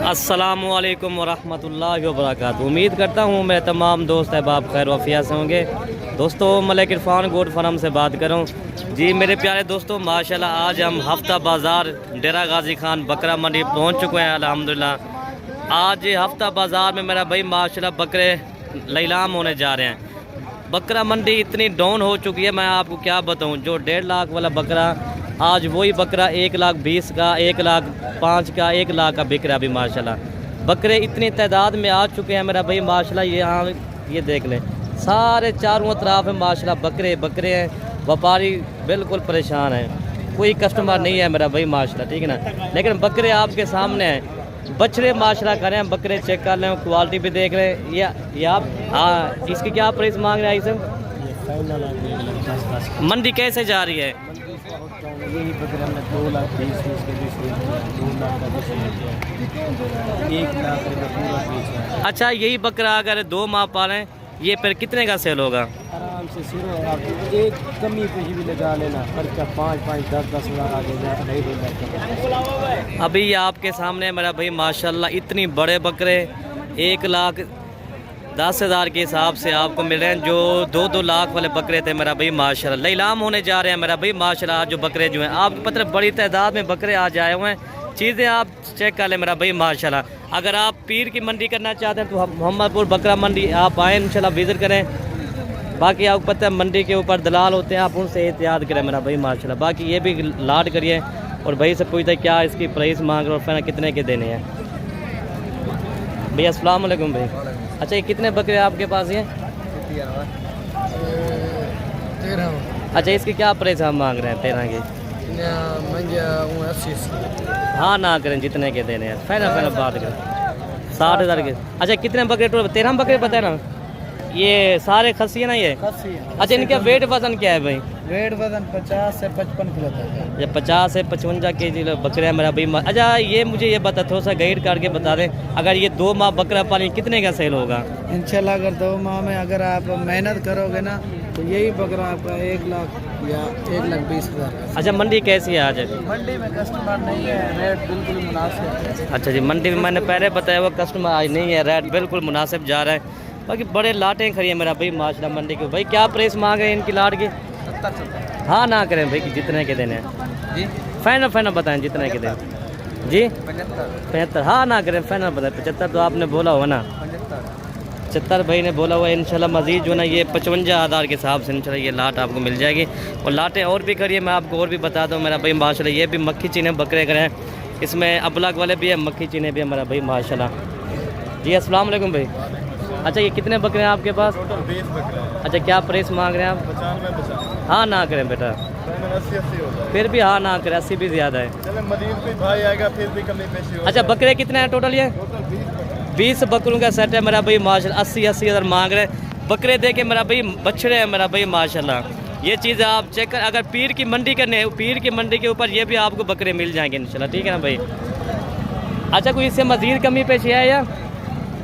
अस्सलामुअलैकुम वरहमतुल्लाहि वबरकातुहू। उम्मीद करता हूँ मैं तमाम दोस्त अहबाब खैर वफ़िया से होंगे। दोस्तों, मलिक इरफान गोट फार्म से बात करूँ जी। मेरे प्यारे दोस्तों, माशाल्लाह आज हम हफ्ता बाज़ार डेरा गाजी खान बकरा मंडी पहुँच चुके हैं अल्हम्दुलिल्लाह। आज हफ्ता बाज़ार में मेरा भाई माशाल्लाह बकरे नीलाम होने जा रहे हैं। बकरा मंडी इतनी डाउन हो चुकी है, मैं आपको क्या बताऊँ। जो 1.5 लाख वाला बकरा, आज वही बकरा 1,20,000 का, 1,05,000 का, 1,00,000 का बिक रहा है अभी माशाल्लाह। बकरे इतनी तादाद में आ चुके हैं मेरा भाई माशाल्लाह। ये यहाँ ये देख लें, सारे चारों तरफ है माशाल्लाह बकरे बकरे हैं। व्यापारी बिल्कुल परेशान है, कोई कस्टमर नहीं है मेरा भाई माशाल्लाह, ठीक है ना। लेकिन बकरे आपके सामने हैं, बछड़े माशाल्लाह करें, बकरे चेक कर लें, क्वालिटी भी देख रहे हैं। ये आप हाँ, इसकी क्या प्राइस मांग रहे हैं सर? मंडी कैसे जा रही है? यही बकरा में 2,20,000 के बीच में 2,00,000 का बीच में 1,00,000 रुपये पूरा बीच है। अच्छा, यही बकरा अगर 2 माह पालें, ये फिर कितने का सेल होगा? आराम से शुरू आप एक कमी पे ही भी लगा लेना, खर्चा 5-5, 10-10 हज़ार आगे जाकर नहीं देगा। अभी ये आपके सामने मेरा भाई माशाल्लाह इतनी बड़े बकरे 1,10,000 के हिसाब से आपको मिल रहे हैं। जो 2-2 लाख वाले बकरे थे मेरा भाई माशाल्लाह नीलाम होने जा रहे हैं मेरा भाई माशाल्लाह। जो बकरे जो हैं आपको पता है, बड़ी तादाद में बकरे आज आए हुए हैं। चीज़ें आप चेक कर लें मेरा भाई माशाल्लाह। अगर आप पीर की मंडी करना चाहते हैं तो मोहम्मदपुर बकरा मंडी आप आएँ, इंशाल्लाह विज़िट करें। बाकी आपको पता है मंडी के ऊपर दलाल होते हैं, आप उनसे एहतियात करें मेरा भाई माशाल्लाह। बाकी ये भी लाड करिए और भाई से पूछते क्या इसकी प्राइस मांग रहे और फिर कितने के देने हैं। भैया अस्सलाम वालेकुम भाई। अच्छा, ये कितने बकरे आपके पास हैं? 13। अच्छा, इसकी क्या प्राइस हम मांग रहे हैं 13 की? हाँ ना करें, जितने के देने हैं फाइनल बात करें 60,000 के। अच्छा, कितने बकरे टोटल? 13 बकरे बताए ना? ये सारे खस्सी है ना ये? अच्छा, इनका वेट वजन क्या है भाई? वेट वजन 50 से 55 किलो तक है। ये 50 से 55 केजी बकरे हैं मेरा भाई। अच्छा, ये मुझे ये बता, थोड़ा सा गाइड करके बता दें, अगर ये 2 माह बकरा पालें कितने का सेल होगा? इंशाल्लाह अगर 2 माह में अगर आप मेहनत करोगे ना तो यही बकरा आपका 1,00,000 या 1,20,000। अच्छा, मंडी कैसी है आज? मंडी में कस्टमर नहीं है, रेट बिल्कुल मुनासिब है। अच्छा जी, मंडी में मैंने पहले बताया वो कस्टमर आज नहीं है, रेट बिल्कुल मुनासिब जा रहा है। बाकी बड़े लाटें खड़ी है मेरा भाई माशाल्लाह मंडी के। भाई क्या प्राइस मांग रहे हैं इनकी लाट की? 70। हाँ ना करें भाई कि जितने के देने हैं जी, फाइनल बताएं जितने के दें जी। 75। हाँ ना करें, फाइनल बताएं। 75 तो आपने बोला होगा ना? 75 भाई ने बोला हुआ है। इंशाल्लाह मजीद जो ना ये 55,000 के हिसाब से इंशाल्लाह ये लाट आपको मिल जाएगी। और लाटें और भी खड़ी है, मैं आपको और भी बता दूँ मेरा भाई माशाल्लाह। ये भी मक्खी चीने बकरे करें, इसमें अबलग वाले भी है, मक्खी चीने भी है मेरा भाई माशाल्लाह जी। अस्सलाम वालेकुम भाई। अच्छा, ये कितने बकरे हैं आपके पास? टोटल 20 बकरे हैं। अच्छा, क्या प्राइस मांग रहे हैं आप? 95। हाँ ना करें बेटा, 80 हो जाए। फिर भी हाँ ना करें, 80 भी ज़्यादा है। चले मजीद भी भाई आएगा फिर भी कमी पेशी हो। अच्छा, बकरे कितने हैं टोटल? ये टोटल 20 बकरे। 20 बकरों का सेट है मेरा भाई माशाल्लाह। 80 हज़ार मांग रहे हैं बकरे दे के मेरा भाई। बछड़े हैं मेरा भाई माशाल्लाह। ये चीज़ आप चेक कर, अगर पीर की मंडी करने, पीर की मंडी के ऊपर ये भी आपको बकरे मिल जाएंगे इंशाल्लाह, ठीक है ना भाई। अच्छा, कोई इससे मज़ीद कमी पेशी है या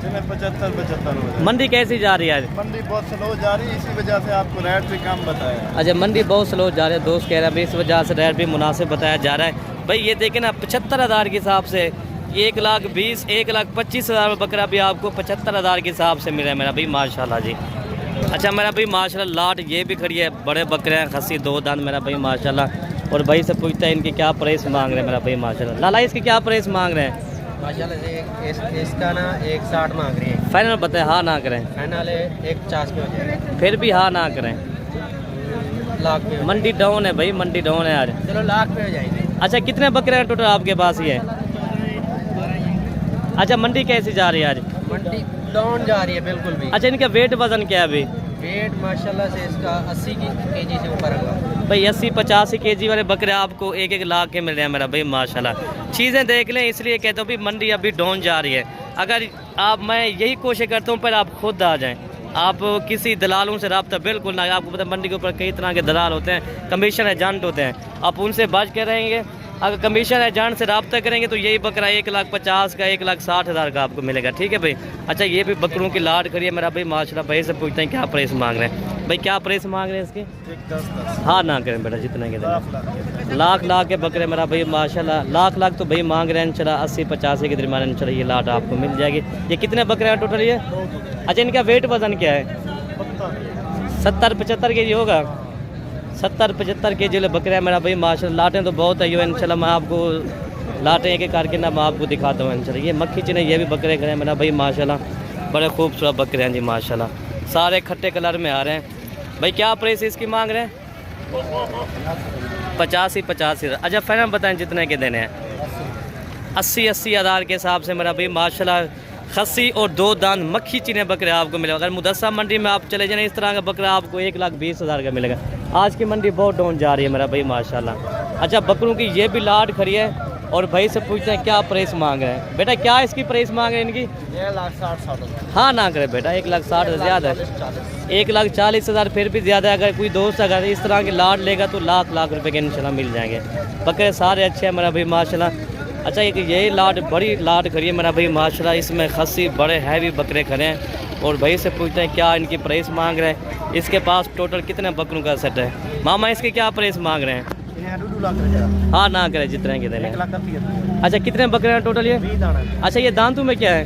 75 मंडी कैसी जा रही है आज? मंडी बहुत स्लो जा रही है, इसी वजह से आपको रेट भी कम बताया। अच्छा, मंडी बहुत स्लो जा रही है, दोस्त कह रहा है इस वजह से रेट भी मुनासिब बताया जा रहा है भाई। ये देखें ना, 75,000 के हिसाब से 1,20,000 1,25,000 बकरा भी आपको 75,000 के हिसाब से मिला है मेरा भाई माशाल्लाह जी। अच्छा मेरा भाई माशाल्लाह लाट ये भी खड़ी है, बड़े बकरे हैं, खस्सी 2 दांत मेरा भाई माशाल्लाह। और भाई से पूछता है इनकी क्या प्राइस मांग रहे हैं मेरा भाई माशाल्लाह। लाला इसकी क्या प्राइस मांग रहे हैं? माशाल्लाह इसका ना 1,60 मांग रही है। फाइनल बताए, हाँ ना करें। फाइनल 1,50 पे हो जाएगा। फिर भी हाँ ना करें, लाख पे मंडी डाउन है भाई, मंडी डाउन है आज। चलो लाख पे हो जाएंगे। अच्छा, कितने बकरे हैं टोटल आपके पास ये? अच्छा, मंडी कैसी जा रही है आज? मंडी डाउन जा रही है बिल्कुल भी। अच्छा, इनका वेट वजन क्या है अभी? वेट माशाल्लाह से इसका 80 केजी से ऊपर होगा भाई। 80-85 केजी वाले बकरे आपको 1-1 लाख के मिल रहे हैं मेरा भाई माशाल्लाह। चीज़ें देख लें, इसलिए कहता हूँ भी मंडी अभी डाउन जा रही है। अगर आप, मैं यही कोशिश करता हूँ पर आप खुद आ जाएं, आप किसी दलालों से रब्ता बिल्कुल ना। आपको पता है मंडी के ऊपर कई तरह के दलाल होते हैं, कमीशन एजेंट होते हैं, आप उनसे बच के रहेंगे अगर कमीशन एजेंट से रब्ता करेंगे तो यही बकरा 1,50,000 का 1,60,000 का आपको मिलेगा। ठीक है भाई। अच्छा ये भी बकरों की लाट खड़ी है मेरा भाई माशाल्लाह। भाई से पूछते हैं क्या प्राइस मांग रहे हैं भाई, क्या प्राइस मांग रहे हैं इसके? 10 हाँ ना करें बेटा, जितने के दें। लाख के बकरे मेरा भाई माशाल्लाह, लाख तो भाई मांग रहे हैं। चला 80-85 के दरमियान चला ये लाट आपको मिल जाएगी। ये कितने बकरे हैं टोटल ये? अच्छा इनका वेट वजन क्या है? 70-75 के जी होगा। 70-75 के जी बकरे हैं मेरा भाई माशाल्लाह। लाटें तो बहुत है ये, इंशाल्लाह मैं आपको लाटें एक करके ना मैं आपको दिखाता हूँ इंशाल्लाह। ये मक्खी चने ये भी बकरे खड़े हैं मेरा भाई माशाल्लाह, बड़े खूबसूरत बकरे हैं जी माशाल्लाह। सारे खट्टे कलर में आ रहे हैं भाई। क्या प्राइस इसकी मांग रहे हैं? 85 अच्छा फाइनल बताएं जितने के देने हैं? 80 हज़ार के हिसाब से मेरा भाई माशाल्लाह। खस्सी और 2 दांत मक्खी चीने बकरे आपको मिलेगा। अगर मुदस्सा मंडी में आप चले जाए इस तरह का बकरा आपको 1,20,000 का मिलेगा। आज की मंडी बहुत डाउन जा रही है मेरा भाई माशाल्लाह। अच्छा बकरों की ये भी लाट खड़ी है और भाई से पूछते हैं क्या प्राइस मांग रहे हैं। बेटा क्या इसकी प्राइस मांग रहे हैं इनकी? 1,60,000। हाँ ना करे बेटा, 1,60,000 ज़्यादा है। 1,40,000 फिर भी ज़्यादा है। अगर कोई दोस्त अगर इस तरह की लाट लेगा तो लाख रुपए के इंशाल्लाह मिल जाएंगे। बकरे सारे अच्छे हैं मेरा भाई माशाल्लाह। अच्छा एक यही लाट बड़ी लाट खड़ी है मेरा भाई माशाल्लाह। इसमें खस्सी बड़े हैवी बकरे खड़े हैं और भाई से पूछते हैं क्या इनकी प्राइस मांग रहे हैं। इसके पास टोटल कितने बकरों का सेट है मामा? इसके क्या प्राइस मांग रहे हैं? 2 लाख। हाँ ना करे जितने के देने। 1,80,000। अच्छा कितने बकरे हैं टोटल ये? 20 दाना। अच्छा ये दांतों में क्या है?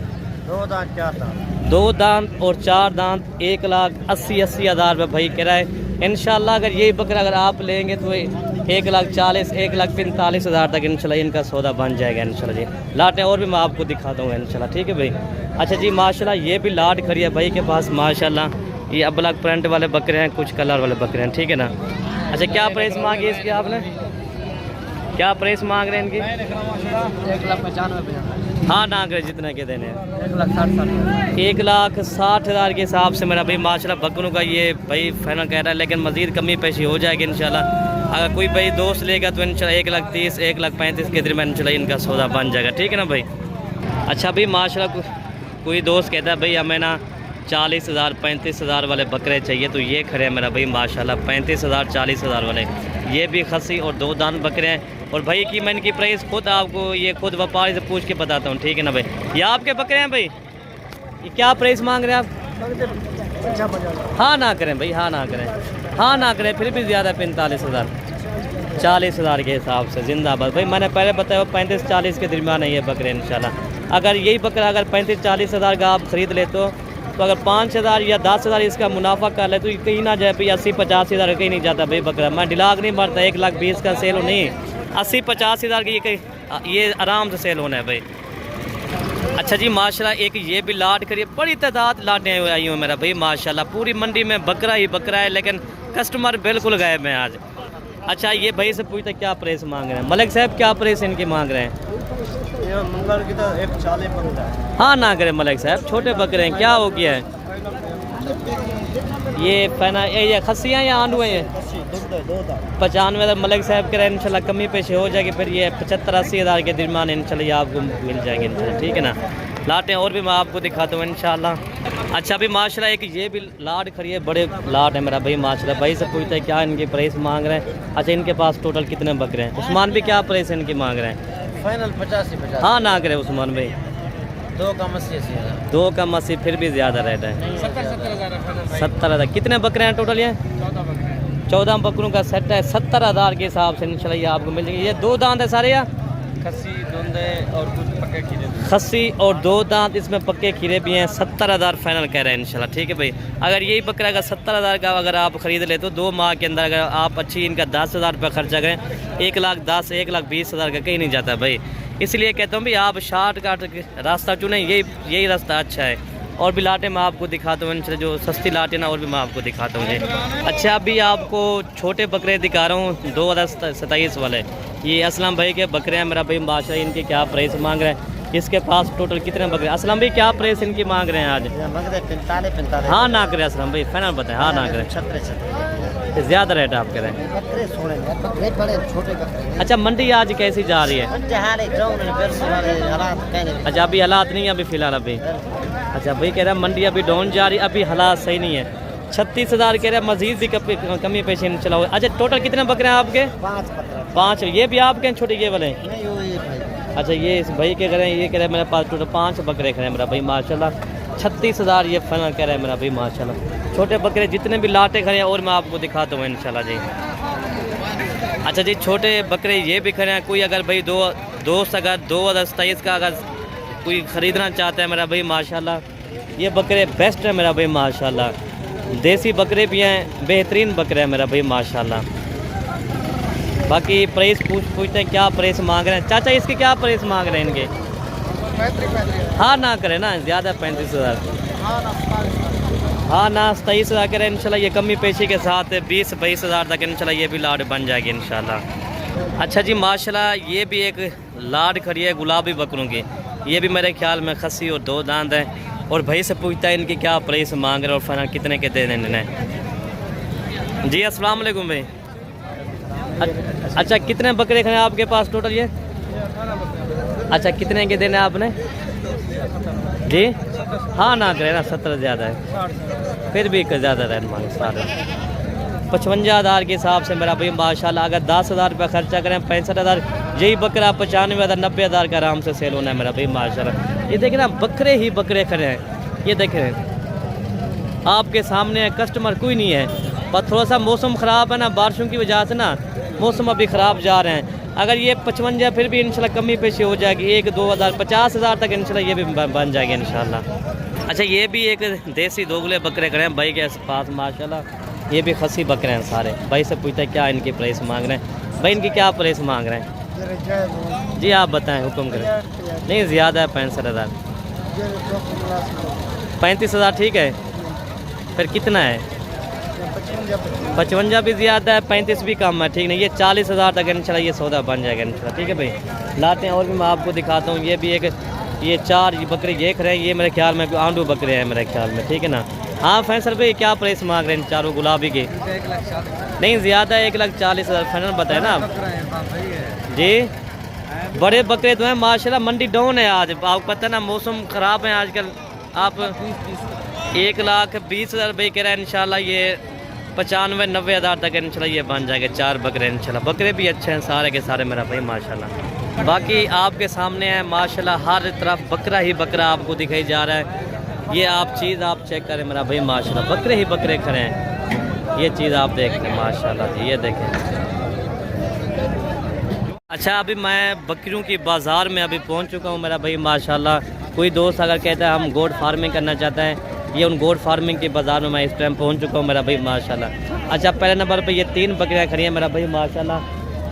2 दांत 4 दांत। 2 दांत और 4 दांत 1,80,000 रुपये भाई कह रहा है। इंशाल्लाह अगर यही बकरा अगर आप लेंगे तो 1,40,000 1,45,000 तक इंशाल्लाह इनका सौदा बन जाएगा इंशाल्लाह जी। लाटें और भी मैं आपको दिखाता हूँ इंशाल्लाह। ठीक है भाई। अच्छा जी माशाल्लाह ये भी लाट खड़ी है भाई के पास माशाल्लाह। ये अबलग प्रिंट वाले बकरे हैं, कुछ कलर वाले बकरे हैं। ठीक है ना। अच्छा क्या प्राइस मांगी इसकी आपने? क्या प्राइस मांग रहे हैं इनकी? 1,95,000। हाँ ना करे जितने के देने हैं? 1,60,000। 1,60,000 के हिसाब से मेरा भाई माशाल्लाह बकरों का ये भाई फाइनल कह रहा है, लेकिन मज़ीद कमी पेशी हो जाएगी इंशाल्लाह। अगर कोई भाई दोस्त लेगा तो इंशाल्लाह 1,30,000 1,35,000 के दरमियान इंशाल्लाह इनका सौदा बन जाएगा। ठीक है ना भाई। अच्छा भाई माशाल्लाह कोई दोस्त कहता है भाई हमें ना 40,000 35,000 वाले बकरे चाहिए, तो ये खड़े हैं मेरा भाई माशाल्लाह 35,000 40,000 वाले। ये भी खस्सी और 2 दांत बकरे हैं। और भाई की मैं इनकी प्राइस खुद आपको ये खुद व्यापारी से पूछ के बताता हूँ। ठीक है ना भाई। ये आपके बकरे हैं भाई, ये क्या प्राइस मांग रहे हैं आप? हाँ ना करें भाई, हाँ ना करें, हाँ ना करें, फिर भी ज़्यादा 45,000 40,000 के हिसाब से जिंदाबाद भाई। मैंने पहले बताया 35-40 के दरमियान है ये बकरे इंशाल्लाह। अगर यही बकरा अगर 35-40,000 का आप ख़रीद ले तो अगर 5,000 या 10,000 इसका मुनाफा कर ले तो कहीं ना जाए भाई 80-85,000 कहीं नहीं जाता भाई बकरा। मैं डिलाग नहीं मारता, 1,20,000 का सेल हो नहीं, 80-85,000 की ये आराम से सेल होना है भाई। अच्छा जी माशाल्लाह एक ये भी लाट करिए, बड़ी तादाद लाटें आई हुई मेरा भाई माशाल्लाह। पूरी मंडी में बकरा ही बकरा है, लेकिन कस्टमर बिल्कुल गायब हैं आज। अच्छा ये भाई से पूछते क्या प्राइस मांग रहे हैं? मलिक साहब क्या प्राइस इनकी मांग रहे हैं? ये मंगल की तो 1,40 बनता है। हाँ ना करें मलिक साहब, छोटे बकरे हैं, क्या हो गया है? ये फैना ये खस्सियाँ या आंडू हैं? ये 95,000 मलिक साहब कह रहे हैं इंशाल्लाह कमी पेशी हो जाएगी, फिर ये 75-80,000 के दरमियान इंशाल्लाह ये आपको मिल जाएंगे इंशाल्लाह। ठीक है ना। लाटें और भी मैं आपको दिखाता हूँ इंशाल्लाह। अच्छा भी माशाल्लाह एक ये भी लाट खड़ी है, बड़े लाट है मेरा भाई माशाल्लाह। भाई से पूछता है क्या इनकी प्राइस मांग रहे हैं। अच्छा इनके पास टोटल कितने बकरे हैं? उस्मान भी क्या प्राइस इनकी मांग रहे हैं? फाइनल 50। हाँ ना करे उस्मान भाई, 2 का 80,000। 2 का 80 फिर भी ज़्यादा रहता है। 70,000 कितने बकरे हैं टोटल? ये 14 बकरों का सेट है। 70,000 के हिसाब से इंशाल्लाह ये आपको मिल जाएगी। ये 2 दांत है सारे या खस्सी धुंधे और कुछ पक्के खीरे? खस्सी और 2 दांत, इसमें पक्के खीरे भी हैं। 70,000 फाइनल कह रहे हैं इंशाल्लाह। ठीक है भाई। अगर यही बकरा का 70,000 का अगर आप ख़रीद ले तो 2 माह के अंदर अगर आप अच्छी इनका 10,000 रुपये खर्चा करें, 1,10,000 1,20,000 का कहीं नहीं जाता भाई। इसलिए कहता हूँ भाई आप शॉर्टकट रास्ता चुनें, यही रास्ता अच्छा है। और भी लाटें मैं आपको दिखाता हूँ इंशाल्लाह, जो सस्ती लाटें ना और भी मैं आपको दिखाता हूँ जी। अच्छा अभी आपको छोटे बकरे दिखा रहा हूँ 2027 वाले। ये असलम भाई के बकरे हैं मेरा भाई माशाल्लाह। इनके क्या प्राइस मांग रहे हैं? इसके पास टोटल कितने बकरे? असलम भाई क्या प्राइस इनकी मांग रहे हैं आज? 45। हाँ ना करें असलम भाई, फाइनल बताएं। हाँ ना करें, 36। ज़्यादा रेट आप करें। बकरे सोने बकरे बड़े छोटे बकरे। अच्छा मंडी आज कैसी जा रही है? अच्छा अभी हालात नहीं है अभी फ़िलहाल अभी। अच्छा भाई कह रहा है मंडी अभी डाउन जा रही है, अभी हालात सही नहीं है। 36,000 कह रहे हैं, मजीद भी कमी पेशी इंशाल्लाह हो। अच्छा टोटल कितने बकरे हैं आपके? 5। ये भी आपके हैं छोटे ये वाले? अच्छा ये इस भाई के करें, ये कह रहे हैं मेरे पास टोटल 5 बकरे खड़े हैं मेरा भाई माशाल्लाह। 36,000 ये फाइनल कह रहे हैं मेरा भाई माशाल्लाह। छोटे बकरे जितने भी लाटे खड़े हैं और मैं आपको दिखाता हूँ इंशाल्लाह जी। अच्छा जी छोटे बकरे ये भी खड़े हैं। कोई अगर भाई दोस्त अगर 2027 का अगर कोई ख़रीदना चाहता है मेरा भाई माशाल्लाह, ये बकरे बेस्ट है मेरा भाई माशाल्लाह। देसी बकरे भी हैं, बेहतरीन बकरे हैं मेरा भाई माशाल्लाह। बाकी प्राइस पूछते हैं क्या प्राइस मांग रहे हैं। चाचा इसके क्या प्राइस मांग रहे हैं इनके? 35। हाँ ना करें ना ज़्यादा, 35,000। हाँ ना 27,000 करें इंशाल्लाह। ये कमी पेशी के साथ 20-22,000 तक इंशाल्लाह ये भी लाड बन जाएगी इंशाल्लाह। अच्छा जी माशाल्लाह ये भी एक लाड खड़ी है गुलाबी बकरों की। ये भी मेरे ख्याल में खस्सी और 2 दांत है। और भाई से पूछता है इनकी क्या प्राइस मांग रहे हैं और फाइनल कितने के दे देने हैं। जी अस्सलाम वालेकुम भाई। अच्छा कितने बकरे खड़े हैं आपके पास टोटल ये? अच्छा कितने के देने आपने जी? हाँ ना करें ना 17 ज़्यादा है, फिर भी ज़्यादा रह मांग सारे 55,000 के हिसाब से मेरा भाई माशाल्लाह। अगर 10,000 रुपये खर्चा करें 65,000, यही बकरा 95,000 90,000 का आराम से सेल होना है मेरा भाई माशाल्लाह। ये देखें ना बकरे ही बकरे खड़े हैं, ये देखें आपके सामने कस्टमर कोई नहीं है। पर थोड़ा सा मौसम ख़राब है ना, बारिशों की वजह से ना मौसम अभी ख़राब जा रहे हैं। अगर ये 55 फिर भी इंशाल्लाह कमी पेशी हो जाएगी, 1-2,000 50,000 तक इंशाल्लाह ये भी बन जाएगी इंशाल्लाह। अच्छा ये भी एक देसी दोगले बकरे खड़े हैं भाई के पास माशाल्लाह। ये भी खसी बकरे हैं सारे। भाई से पूछते हैं क्या इनकी प्राइस मांग रहे हैं। भाई इनकी क्या प्राइस मांग रहे हैं जी? आप बताएं हुक्म करें। नहीं ज़्यादा है 65,000। 35,000 ठीक है, फिर कितना है? 55 भी ज़्यादा है, 35 भी कम है, ठीक नहीं। ये 40,000 तक इंशाल्लाह ये सौदा बन जाएगा इंशाल्लाह, ठीक है भाई। लाते हैं और भी मैं आपको दिखाता हूँ। ये भी एक ये 4 बकरे ये खड़े हैं, ये मेरे ख्याल में आंडू बकरे हैं मेरे ख्याल में, ठीक है ना। हाँ फैसल भाई क्या प्राइस मांग रहे हैं चारों गुलाबी के? नहीं ज़्यादा 1,40,000 फाइनल बताए ना आप जी। बड़े बकरे तो हैं माशाल्लाह। मंडी डाउन है आज, आपको पता है ना मौसम ख़राब है आजकल। आप 1,20,000 रुपये कह रहे हैं इंशाल्लाह। ये 95-90,000 तक इंशाल्लाह ये बन जाएगा 4 बकरे इंशाल्लाह। बकरे भी अच्छे हैं सारे के सारे मेरा भाई माशाल्लाह। बाकी आपके सामने है माशाल्लाह, हर तरफ बकरा ही बकरा आपको दिखाई जा रहा है। ये आप चीज़ आप चेक करें मेरा भाई माशाल्लाह, बकरे ही बकरे खड़े हैं। ये चीज़ आप देख लें माशाल्लाह जी, ये देखें। अच्छा अभी मैं बकरियों की बाज़ार में अभी पहुंच चुका हूं मेरा भाई माशाल्लाह। कोई दोस्त अगर कहता है हम गोट फार्मिंग करना चाहता है, ये उन गोट फार्मिंग के बाज़ार में मैं इस टाइम पहुंच चुका हूं मेरा भाई माशाल्लाह। अच्छा पहले नंबर पे ये 3 बकरियां खड़ी हैं मेरा भाई माशाल्लाह।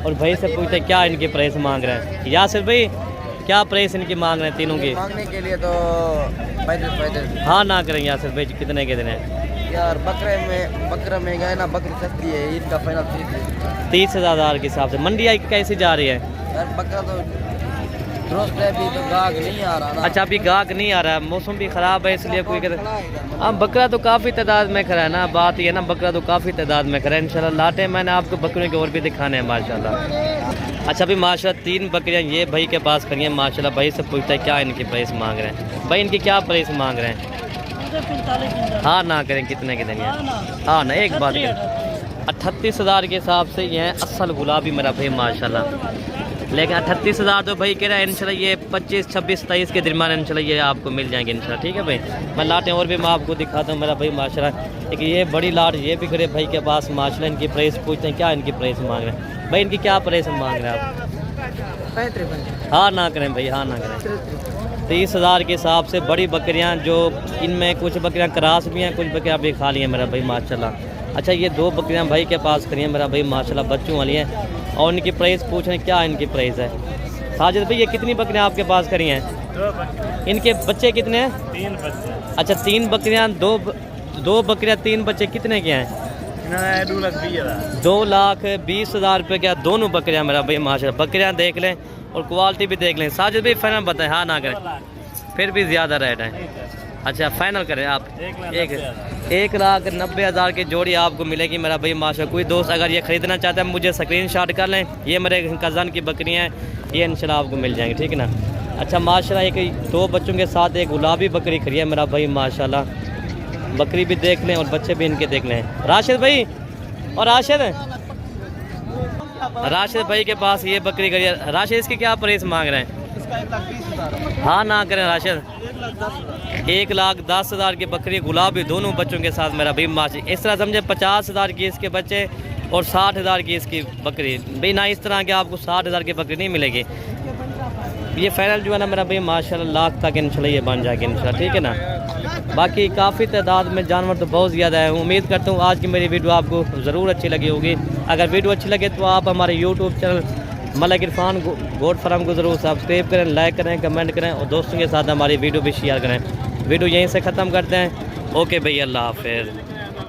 और भाई से पूछते हैं क्या इनकी प्राइस मांग रहे हैं। यासिर भाई क्या प्राइस इनकी मांग रहे हैं तीनों की? मांगने के लिए तो 35। हाँ ना करें यासिर भाई, कितने के देने हैं यार? बकरा महंगा है ना, बकरी सस्ती है। इसका फाइनल 30,000 के हिसाब से। मंडी आई कैसी जा रही है यार? बकरा तो रोज अभी तो गाहक नहीं आ रहा ना। अच्छा अभी गाहक नहीं आ रहा है, मौसम भी ख़राब है इसलिए कोई हाँ बकरा तो काफ़ी तादाद में खड़ा है ना। बात ये ना बकरा तो काफ़ी तादाद में खड़ा है इंशाल्लाह। लाटे मैंने आपको बकरियों के और भी दिखाने हैं माशाल्लाह। अच्छा अभी माशाल्लाह 3 बकरियां ये भाई के पास खड़ी हैं माशाल्लाह। भाई से पूछता है क्या इनकी प्राइस मांग रहे हैं। भाई इनकी क्या प्राइस मांग रहे हैं? हाँ ना करें कितने के देंगे? हाँ ना एक बात करें 38,000 के हिसाब से ये है असल गुलाबी मेरा भाई माशाल्लाह। लेकिन 38,000 तो भाई कह रहा है इंशाल्लाह ये 25, 26, 23 के दरमियान इंशाल्लाह ये आपको मिल जाएंगे इंशाल्लाह, ठीक है भाई। मैं लाटें और भी मैं आपको दिखाता हूँ मेरा भाई माशाल्लाह। एक ये बड़ी लाट ये भी खड़े भाई के पास माशाल्लाह। इनकी प्राइस पूछते हैं क्या इनकी प्राइस मांग रहे हैं। भाई इनकी क्या प्राइस मांग रहे हैं आप? 35। हाँ ना करें भाई, हाँ ना करें। 30,000 के हिसाब से बड़ी बकरियां, जो इनमें कुछ बकरियां क्रास भी हैं, कुछ बकरियां भी खाली हैं मेरा भाई माशाल्लाह। अच्छा ये 2 बकरियां भाई के पास खड़ी हैं मेरा भाई माशाल्लाह, बच्चों वाली हैं। और इनकी प्राइस पूछ रहे हैं क्या इनकी प्राइस है। साजिद भाई ये कितनी बकरियां आपके पास खड़ी हैं? 2 बकरे। इनके बच्चे कितने हैं? 3 बच्चे। अच्छा 3 बकरियां, 2 बकरियां 3 बच्चे कितने के हैं? 2,20,000 रुपये क्या दोनों बकरियां मेरा भाई माशाल्लाह। बकरियां देख लें और क्वालिटी भी देख लें। साजिद भाई फाइनल बताएं, हाँ ना करें फिर भी ज़्यादा रेट है। अच्छा फाइनल करें आप 1,90,000 की जोड़ी आपको मिलेगी मेरा भाई माशाल्लाह। कोई दोस्त अगर ये ख़रीदना चाहता है मुझे स्क्रीनशॉट कर लें। ये मेरे कज़न की बकरियां हैं, ये इंशाल्लाह आपको मिल जाएंगी, ठीक है ना। अच्छा माशाल्लाह एक 2 बच्चों के साथ एक गुलाबी बकरी खड़ी है मेरा भाई माशाल्लाह। बकरी भी देख लें और बच्चे भी इनके देख लें। राशिद भाई और राशिद भाई के पास ये बकरी गई है। राशिद इसके क्या प्राइस मांग रहे हैं? इसका 1,20,000। हाँ ना करें राशिद। 1,10,000। 1,10,000 की बकरी गुलाबी दोनों बच्चों के साथ मेरा भी माशी। इस तरह समझे 50,000 की इसके बच्चे और 60,000 की इसकी बकरी। भाई ना इस तरह के आपको 60,000 की बकरी नहीं मिलेगी। ये फाइनल जो है ना मेरा भाई माशाल्लाह लाख तक इंशाल्लाह ये बन जाएगी इंशाल्लाह, ठीक है ना। बाकी काफ़ी तादाद में जानवर तो बहुत ज़्यादा है। उम्मीद करता हूँ आज की मेरी वीडियो आपको ज़रूर अच्छी लगी होगी। अगर वीडियो अच्छी लगे तो आप हमारे YouTube channel Malik Irfan goat farm को ज़रूर सब्सक्राइब करें, लाइक करें, कमेंट करें और दोस्तों के साथ हमारी वीडियो भी शेयर करें। वीडियो यहीं से ख़त्म करते हैं। ओके भाई, अल्लाह हाफ़िज़।